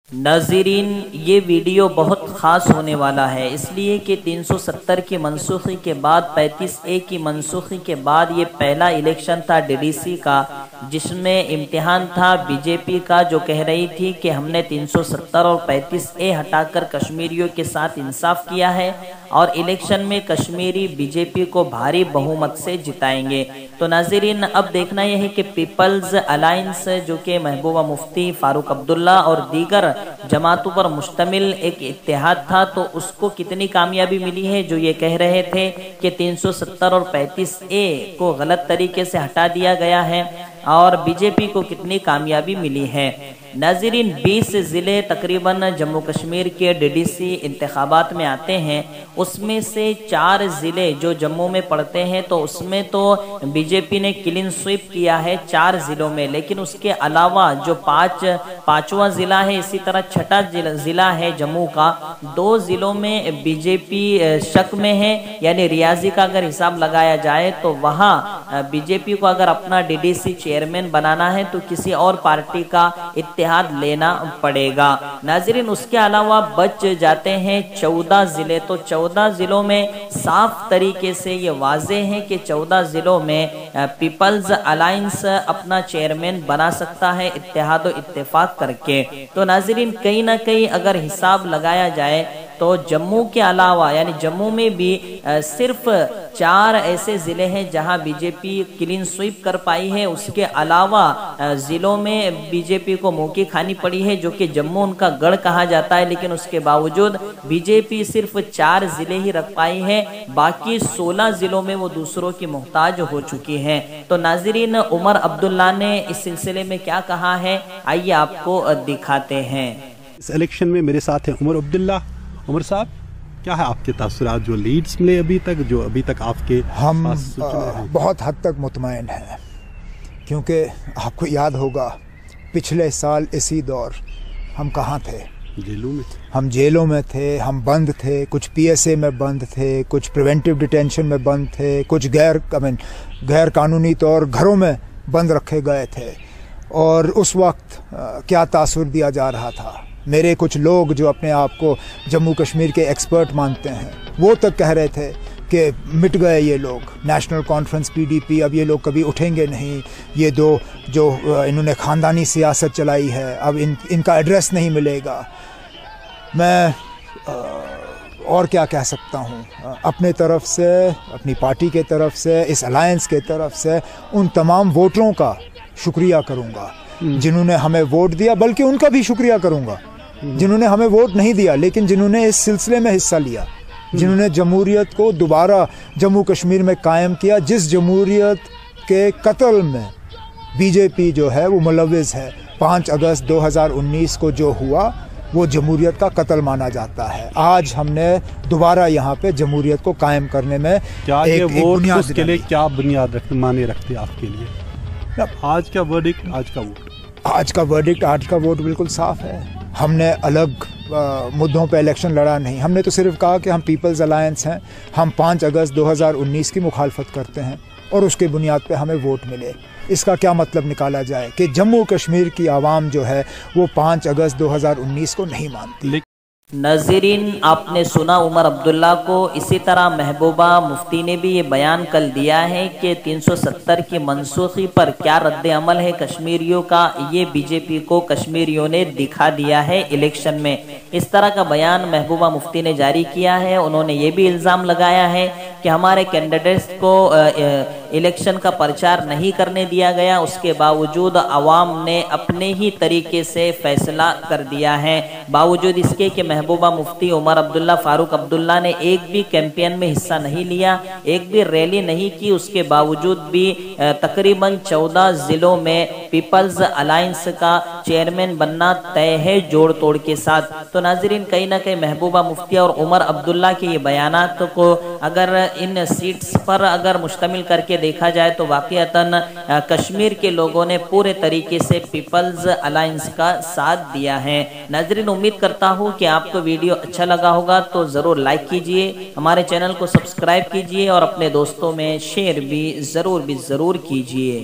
ناظرین، یہ ویڈیو بہت خاص ہونے والا ہے، اس لیے کہ 370 کی منسوخی کے بعد 35A کی منسوخی کے بعد یہ پہلا الیکشن تھا ڈی ڈی سی کا، جس میں امتحان تھا بی جے پی کا، جو کہہ رہی تھی کہ ہم نے 370 اور 35A ہٹا کر کشمیریوں کے ساتھ انصاف کیا ہے اور الیکشن میں کشمیری بی جے پی کو بھاری بہومت سے جتائیں گے۔ تو ناظرین، اب دیکھنا یہ ہے کہ پیپلز الائنس، جو کہ محبوبہ مفتی، فاروق عبداللہ اور دیگر جماعتوں پر مشتمل ایک اتحاد تھا، تو اس کو کتنی کامیابی ملی ہے، جو یہ کہہ رہے تھے کہ 370 اور 35A کو غلط طریقے سے ہٹا دیا گیا ہے، اور بی جے پی کو کتنی کامیابی ملی ہے۔ ناظرین، 20 ضلع تقریباً جموں کشمیر کے ڈی ڈی سی انتخابات میں آتے ہیں، اس میں سے 4 ضلع جو جموں میں پڑتے ہیں، تو اس میں تو بی جے پی نے کلین سویپ کیا ہے 4 ضلعوں میں، لیکن اس کے علاوہ جو پانچواں ضلع ہے، اسی طرح چھٹا ضلع ہے جموں کا، 2 ضلعوں میں بی جے پی شک میں ہے، یعنی ریاضی کا اگر حساب لگایا جائے تو وہاں بی جے پی کو اگر اپنا ڈی ڈی سی چیئرمین بنانا ہے تو کسی اور پارٹی کا اتحاد لینا پڑے گا۔ ناظرین، اس کے علاوہ بچ جاتے ہیں 14 ضلع، تو 14 ضلعوں میں صاف طریقے سے یہ واضح ہے کہ 14 ضلعوں میں پیپلز الائنس اپنا چیئرمین بنا سکتا ہے اتحاد و اتفاق کر کے۔ تو ناظرین، کہیں نہ کہیں اگر حساب لگایا جائے تو جموں کے علاوہ، یعنی جموں میں بھی صرف 4 ایسے ضلع ہیں جہاں بی جے پی کلین سویپ کر پائی ہے، اس کے علاوہ ضلعوں میں بی جے پی کو موقع کھانی پڑی ہے، جو کہ جموں ان کا گڑھ کہا جاتا ہے، لیکن اس کے باوجود بی جے پی صرف 4 ضلع ہی رکھ پائی ہے، باقی 16 ضلعوں میں وہ دوسروں کی محتاج ہو چکی ہیں۔ تو ناظرین، عمر عبداللہ نے اس سلسلے میں کیا کہا ہے، آئیے آپ کو دکھاتے ہیں۔ اس الیکشن میں میرے ساتھ ہیں عمر عبداللہ۔ عمر صاحب، کیا ہے آپ کے تاثرات، جو لیڈز ملے ابھی تک آپ کے؟ ہم بہت حد تک مطمئن ہیں، کیونکہ آپ کو یاد ہوگا پچھلے سال اسی دور ہم کہاں تھے؟ جیلوں میں تھے۔ ہم جیلوں میں تھے، ہم بند تھے، کچھ پی ایس اے میں بند تھے، کچھ پریونٹیو ڈیٹینشن میں بند تھے، کچھ غیر قانونی طور گھروں میں بند رکھے گئے تھے، اور اس وقت کیا تاثر دیا جا رہا تھا۔ میرے کچھ لوگ جو اپنے آپ کو جموں کشمیر کے ایکسپرٹ مانتے ہیں، وہ تک کہہ رہے تھے کہ مٹ گئے یہ لوگ، national conference P D P, اب یہ لوگ کبھی اٹھیں گے نہیں، یہ دو جو انہوں نے خاندانی سیاست چلائی ہے، اب ان کا ایڈریس نہیں ملے گا۔ میں اور کیا کہہ سکتا ہوں، اپنے طرف سے، اپنی پارٹی کے طرف سے، اس الائنس کے طرف سے ان تمام ووٹروں کا شکریہ کروں گا جنہوں نے ہمیں ووٹ دیا، بلکہ ان کا بھی شکریہ کروں گا جنہوں نے ہمیں ووٹ نہیں دیا لیکن جنہوں نے اس سلسلے میں حصہ لیا، جنہوں نے جمہوریت کو دوبارہ جموں کشمیر میں قائم کیا، جس جمہوریت کے قتل میں بی جے پی جو ہے وہ ملوث ہے۔ 5 اگست 2019 کو جو ہوا وہ جمہوریت کا قتل مانا جاتا ہے۔ آج ہم نے دوبارہ یہاں پہ جمہوریت کو قائم کرنے میں ایک بنیاد کے لیے کیا بنیاد مانے رکھتے آپ کے لیے؟ آج کا ورڈکٹ، آج کا ووٹ بالکل صاف ہے۔ ہم نے الگ مدعوں پہ الیکشن لڑا نہیں، ہم نے تو صرف کہا کہ ہم پیپلز الائنس ہیں، ہم 5 اگست 2019 کی مخالفت کرتے ہیں اور اس کے بنیاد پہ ہمیں ووٹ ملے۔ اس کا کیا مطلب نکالا جائے کہ جموں کشمیر کی عوام جو ہے وہ 5 اگست 2019 کو نہیں مانتی۔ ناظرین، آپ نے سنا عمر عبداللہ کو، اسی طرح محبوبہ مفتی نے بھی یہ بیان کل دیا ہے کہ 370 کی منسوخی پر کیا رد عمل ہے کشمیریوں کا، یہ بی جے پی کو کشمیریوں نے دکھا دیا ہے الیکشن میں۔ اس طرح کا بیان محبوبہ مفتی نے جاری کیا ہے۔ انہوں نے یہ بھی الزام لگایا ہے کہ ہمارے کینڈیڈیٹس کو الیکشن کا پرچار نہیں کرنے دیا گیا، اس کے باوجود عوام نے اپنے ہی طریقے سے فیصلہ کر دیا ہے، باوجود اس کے کہ محبوبہ مفتی، عمر عبداللہ، فاروق عبداللہ نے ایک بھی کیمپین میں حصہ نہیں لیا، ایک بھی ریلی نہیں کی، اس کے باوجود بھی تقریباً 14 ضلعوں میں پیپلز الائنس کا چیئرمین بننا طے ہے جوڑ توڑ کے ساتھ۔ تو ناظرین، کہیں نہ کہیں محبوبہ مفتی اور عمر عبداللہ کے یہ بیانات کو اگر ان سیٹس پر اگر مشتمل کر کے دیکھا جائے تو واقعتاً کشمیر کے لوگوں نے پورے طریقے سے پیپلز الائنس کا ساتھ دیا ہے۔ ناظرین، امید کرتا ہوں کہ آپ کو ویڈیو اچھا لگا ہوگا، تو ضرور لائک کیجئے، ہمارے چینل کو سبسکرائب کیجئے اور اپنے دوستوں میں شیئر بھی ضرور کیجئے۔